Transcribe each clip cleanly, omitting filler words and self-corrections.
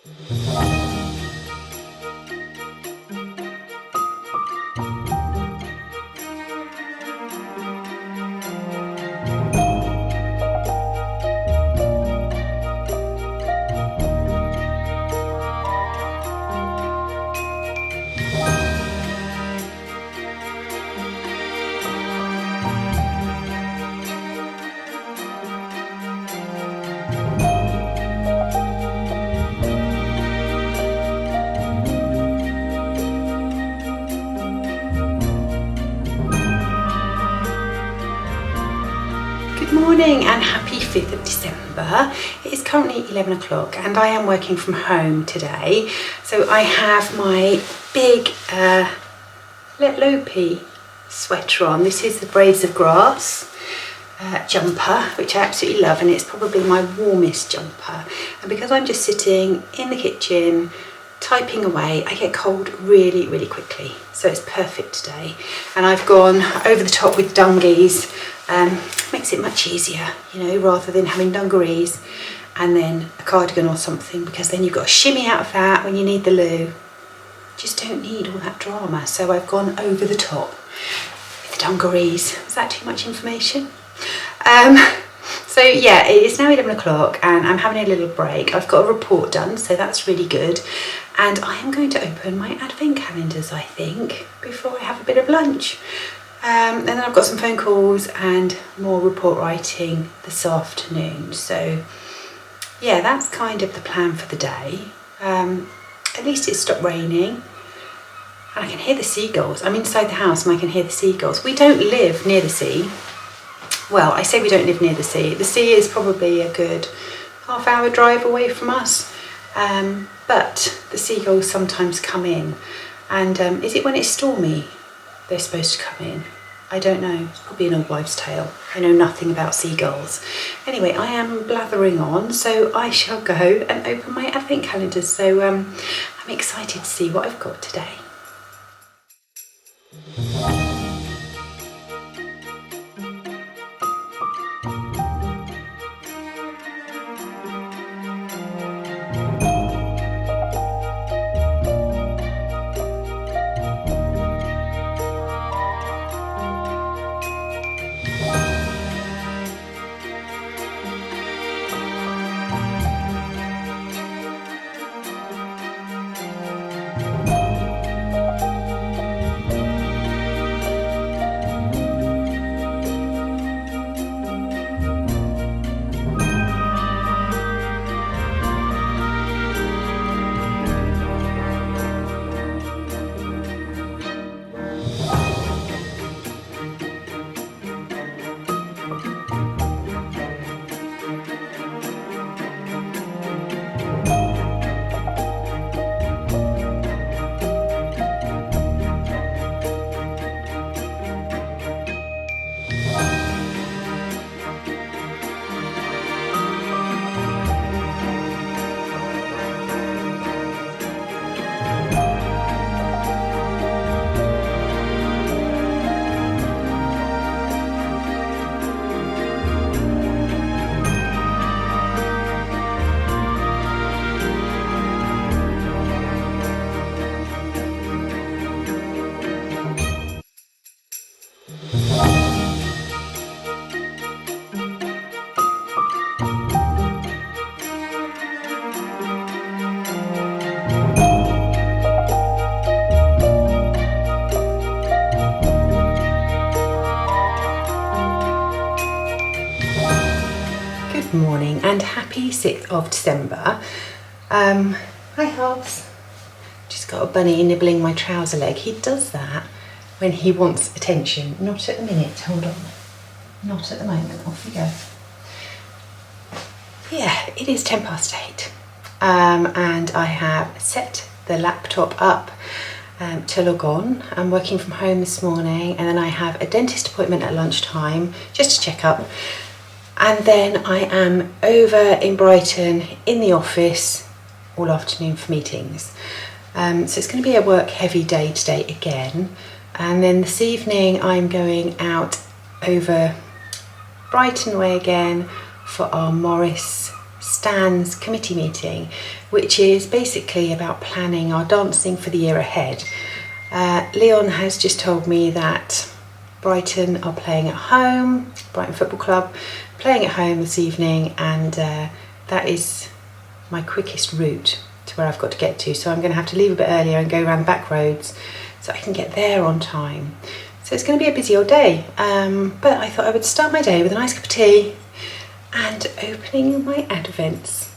Good morning and happy 5th of December. It is currently 11 o'clock and I am working from home today. So I have my big Let Lopey sweater on. This is the Braids of Grass jumper, which I absolutely love, and it's probably my warmest jumper. And because I'm just sitting in the kitchen typing away, I get cold really, really quickly. So it's perfect today. And I've gone over the top with dungarees. Makes it much easier, you know, rather than having dungarees and then a cardigan or something, because then you've got to shimmy out of that when you need the loo. Just don't need all that drama. So I've gone over the top with the dungarees. Was that too much information? So yeah, it is now 11 o'clock and I'm having a little break. I've got a report done, so that's really good. And I am going to open my advent calendars, I think, before I have a bit of lunch. And then I've got some phone calls and more report writing this afternoon. So yeah, that's kind of the plan for the day. At least it stopped raining and I can hear the seagulls. I'm inside the house and I can hear the seagulls. We don't live near the sea. Well, I say we don't live near the sea. The sea is probably a good half-hour drive away from us. But the seagulls sometimes come in. And is it when it's stormy they're supposed to come in? I don't know. It's probably an old wives' tale. I know nothing about seagulls. Anyway, I am blathering on, so I shall go and open my advent calendar. So I'm excited to see what I've got today. Morning and happy 6th of December. Hi Hobbs. Just got a bunny nibbling my trouser leg. He does that when he wants attention. Not at the minute, hold on. Not at the moment, off we go. Yeah, it is 8:10. And I have set the laptop up to log on. I'm working from home this morning and then I have a dentist appointment at lunchtime just to check up. And then I am over in Brighton in the office all afternoon for meetings. So it's going to be a work heavy day today again. And then this evening I'm going out over Brighton way again for our Morris Stan's committee meeting, which is basically about planning our dancing for the year ahead. Leon has just told me that Brighton are playing at home, Brighton Football Club, playing at home this evening, and that is my quickest route to where I've got to get to. So I'm going to have to leave a bit earlier and go around the back roads so I can get there on time. So it's going to be a busy old day, but I thought I would start my day with a nice cup of tea and opening my advents.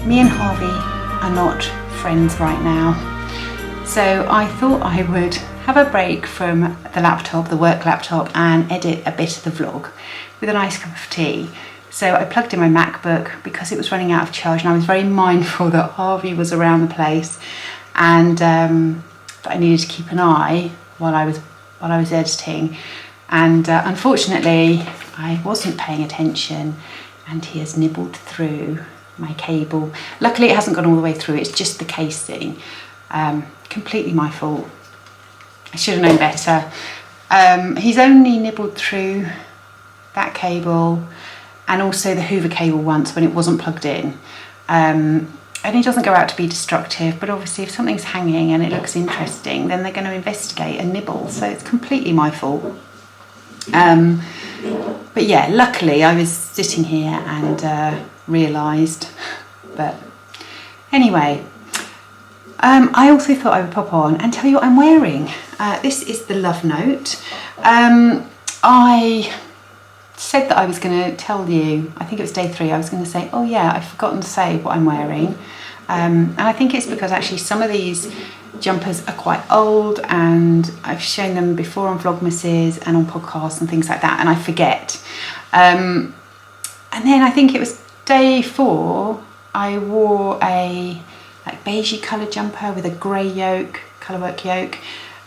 Me and Harvey are not friends right now, so I thought I would have a break from the laptop, the work laptop, and edit a bit of the vlog with a nice cup of tea. So I plugged in my MacBook because it was running out of charge, and I was very mindful that Harvey was around the place and that I needed to keep an eye while I was editing. And unfortunately, I wasn't paying attention, and he has nibbled through my cable. Luckily it hasn't gone all the way through, it's just the casing. Completely my fault. I should have known better. He's only nibbled through that cable and also the Hoover cable once when it wasn't plugged in. And he doesn't go out to be destructive, but obviously if something's hanging and it looks interesting, then they're going to investigate and nibble, so it's completely my fault. But yeah, luckily I was sitting here and realised. But anyway, I also thought I would pop on and tell you what I'm wearing. This is the Love Note. I said that I was going to tell you, I think it was day 3, I was going to say, oh yeah, I've forgotten to say what I'm wearing. And I think it's because actually some of these jumpers are quite old, and I've shown them before on Vlogmases and on podcasts and things like that, and I forget. And then I think it was day 4, I wore a like beigey coloured jumper with a grey yoke, colourwork yoke,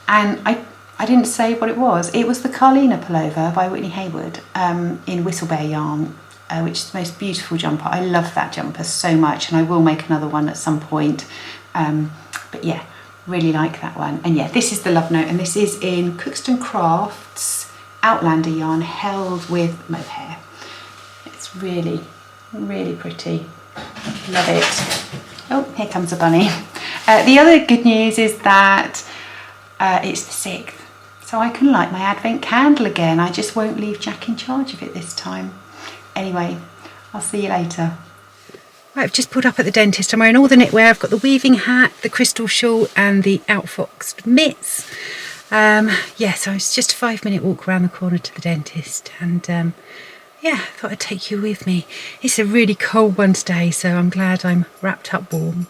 and I didn't say what it was. It was the Carlina pullover by Whitney Hayward in Whistlebear yarn, which is the most beautiful jumper. I love that jumper so much, and I will make another one at some point. But yeah, really like that one. And yeah, this is the Love Note, and this is in Cookston Crafts Outlander yarn held with mohair. It's really, really pretty. Love it. Oh, here comes a bunny. The other good news is that it's the 6th, so I can light my advent candle again. I just won't leave Jack in charge of it this time. Anyway, I'll see you later. Right, I've just pulled up at the dentist. I'm wearing all the knitwear. I've got the weaving hat, the crystal shawl, and the outfoxed mitts. Yeah, so it's just a 5-minute walk around the corner to the dentist, and yeah, I thought I'd take you with me. It's a really cold one today, so I'm glad I'm wrapped up warm.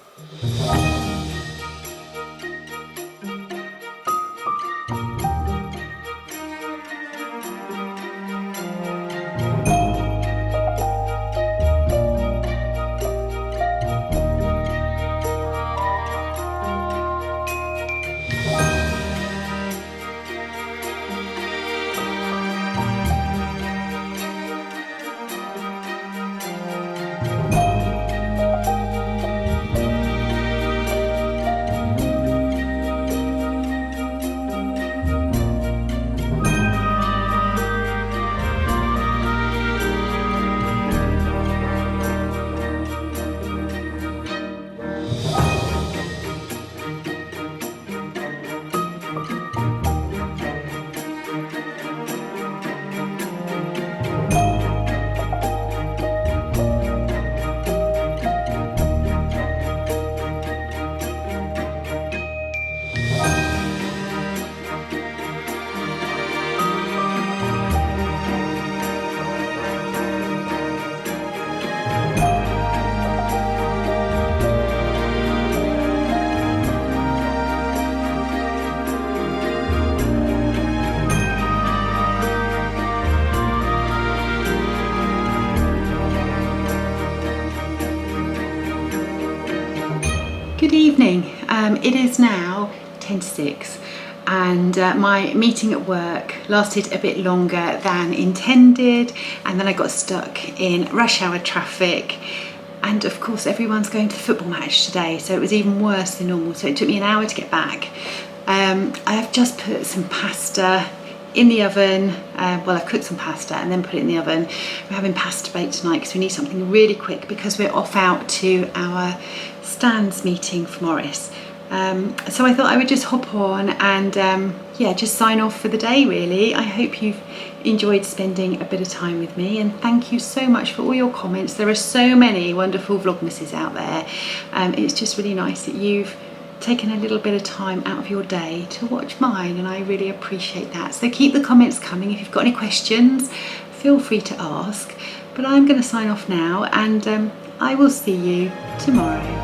Good evening. It is now 10 to 6 and my meeting at work lasted a bit longer than intended, and then I got stuck in rush hour traffic, and of course everyone's going to the football match today, so it was even worse than normal, so it took me an hour to get back. I have just put some pasta in the oven. Well, I've cooked some pasta and then put it in the oven. We're having pasta bake tonight because we need something really quick because we're off out to our stands meeting for Morris. So I thought I would just hop on and yeah, just sign off for the day really. I hope you've enjoyed spending a bit of time with me, and thank you so much for all your comments. There are so many wonderful Vlogmases out there. It's just really nice that you've taken a little bit of time out of your day to watch mine, and I really appreciate that. So keep the comments coming. If you've got any questions, feel free to ask. But I'm going to sign off now, and I will see you tomorrow.